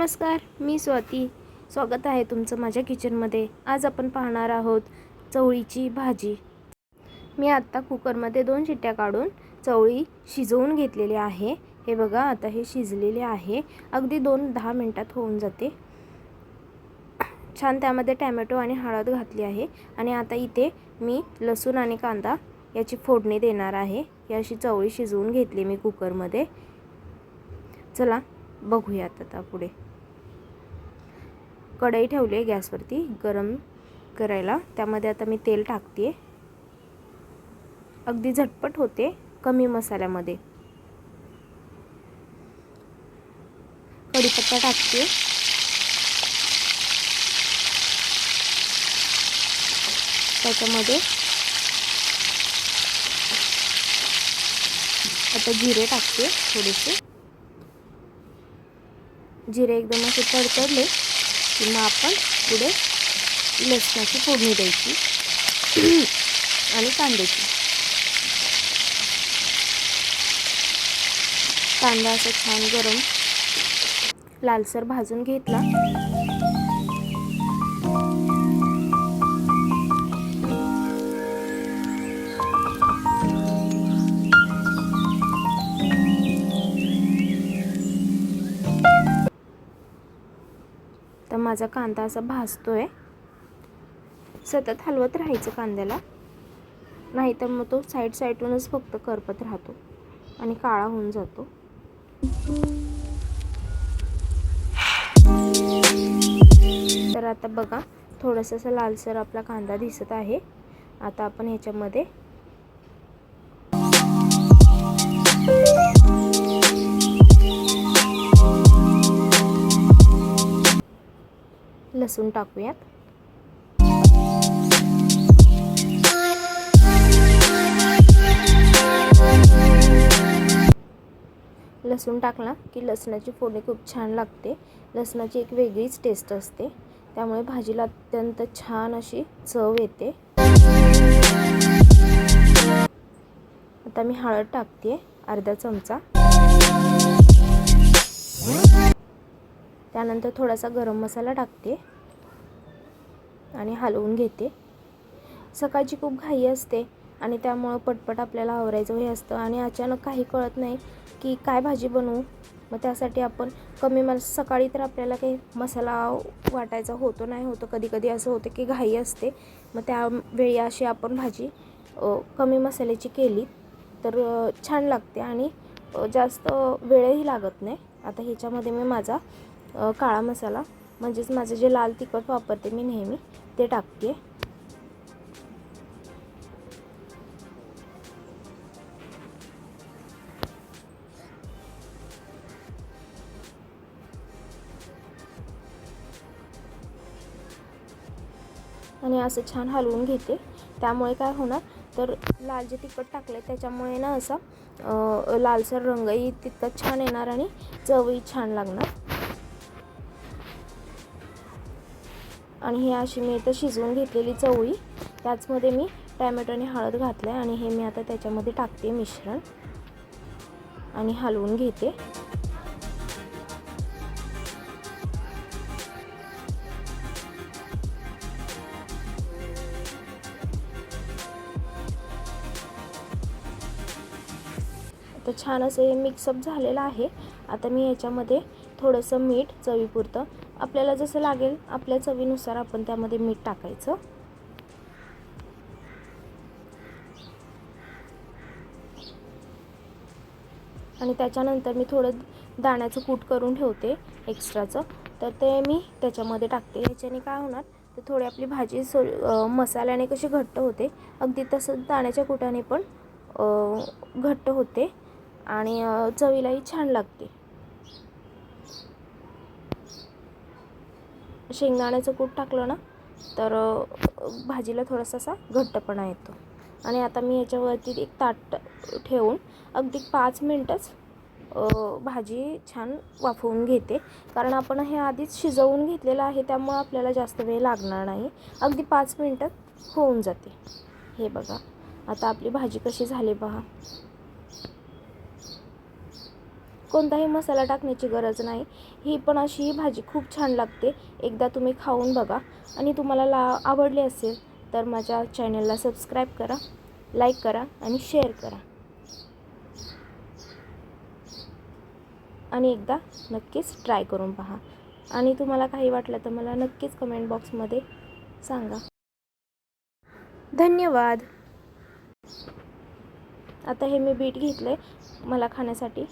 नमस्कार, मी स्वाती. स्वागत आहे तुमचं माझ्या किचनमध्ये. आज आपण पाहणार आहोत चवळीची भाजी. मी आत्ता कुकरमध्ये 2 शिट्ट्या काढून चवळी शिजवून घेतलेली आहे. हे बघा, आता हे शिजलेले आहे. अगदी 2-10 मिनिटात होऊन जाते. छान त्यामध्ये टोमॅटो आणि हळद घातली आहे. आणि आता इथे मी लसूण आणि कांदा याची फोडणी देणार आहे. ही अशी चवळी शिजवून घेतली मी कुकरमध्ये. चला बघूयात आता पुढे. कढई ठेवली आहे गॅसवरती गरम करायला. त्यामध्ये आता मी तेल टाकते. अगदी झटपट होते कमी मसाल्यामध्ये. कढीपत्ता टाकते. त्याच्यामध्ये आता जिरे टाकते थोडेसे. जिरे एकदम असे तडतडले की मग आपण पुढे लसणाची फोडणी द्यायची आणि कांद्याची. कांदा असा छान गरम लालसर भाजून घेतला. तर माझा कांदा असा भाजतोय. सतत हलवत राहायचं कांद्याला, नाहीतर मग तो साईडूनच फक्त करपत राहतो आणि काळा होऊन जातो. तर आता बघा, थोडासा असा लालसर आपला कांदा दिसत आहे. आता आपण ह्याच्यामध्ये लसूण टाकूयात. लसूण टाकला की लसणाची फोडणी खूप छान लागते. लसणाची एक वेगळीच टेस्ट असते, त्यामुळे भाजीला अत्यंत छान अशी चव येते. आता मी हळद टाकते अर्धा चमचा. त्यानंतर थोडासा गरम मसाला टाकते आणि हलवून घेते. सकाळची खूप घाई असते आणि त्यामुळं पटपट आपल्याला आवरायचं हे असतं आणि अचानक काही कळत नाही की काय भाजी बनवू. मग त्यासाठी आपण सकाळी तर आपल्याला काही मसाला वाटायचा होतो नाही होतो. कधी असं होतं की घाई असते. मग त्यावेळी अशी आपण भाजी कमी मसाल्याची केली तर छान लागते आणि जास्त वेळही लागत नाही. आता ह्याच्यामध्ये मी माझा काळा मसाला, म्हणजेच माझं जे लाल तिखट वापरते मी नेहमी, ते टाकते. आणि असं छान हलवून घेते. त्यामुळे काय होणार, तर लाल जे तिखट टाकले त्याच्यामुळे ना असा लालसर रंगही तितकाच छान येणार आणि चवही छान लागणार. आणि हे अशी मी इथं शिजवून घेतलेली चवळी, त्याचमध्ये मी टोमॅटो आणि हळद घातलं आणि हे मी आता त्याच्यामध्ये टाकते मिश्रण आणि हलवून घेते. तर छान असं हे मिक्सअप झालेलं आहे. आता मी याच्यामध्ये थोडंसं मीठ चवीपुरतं, आपल्याला जसं लागेल आपल्या चवीनुसार आपण त्यामध्ये मीठ टाकायचं. आणि त्याच्यानंतर मी थोडं दाण्याचं कूट करून ठेवते एक्स्ट्राचं, तर ते मी त्याच्यामध्ये टाकते. ह्याच्याने काय होणार, तर थोडी आपली भाजी मसाल्याने कशी घट्ट होते, अगदी तसंच दाण्याच्या कुटाने पण घट्ट होते आणि चवीलाही छान लागते. शेंगदाण्याचं कूट टाकलं ना तर भाजीला थोडासा असा घट्टपणा येतो. आणि आता मी याच्यावरती एक ताट ठेवून अगदी 5 मिनटंच भाजी छान वाफवून घेते. कारण आपण हे आधीच शिजवून घेतलेलं आहे, त्यामुळे आपल्याला जास्त वेळ लागणार नाही. अगदी 5 मिनटात होऊन जाते. हे बघा, आता आपली भाजी कशी झाली पहा. कोणताही मसाला टाकण्याची गरज नाही. ही पण अशी भाजी खूप छान लागते. एकदा तुम्ही खाऊन बघा आणि तुम्हाला आवडली असेल तर माझ्या चॅनलला सबस्क्राईब करा, लाईक करा आणि शेअर करा. आणि एकदा नक्कीच ट्राय करून पहा. आणि तुम्हाला काही वाटलं तर मला नक्कीच कमेंट बॉक्समध्ये सांगा. धन्यवाद. आता हे मी बीट घेतले मला खाण्यासाठी.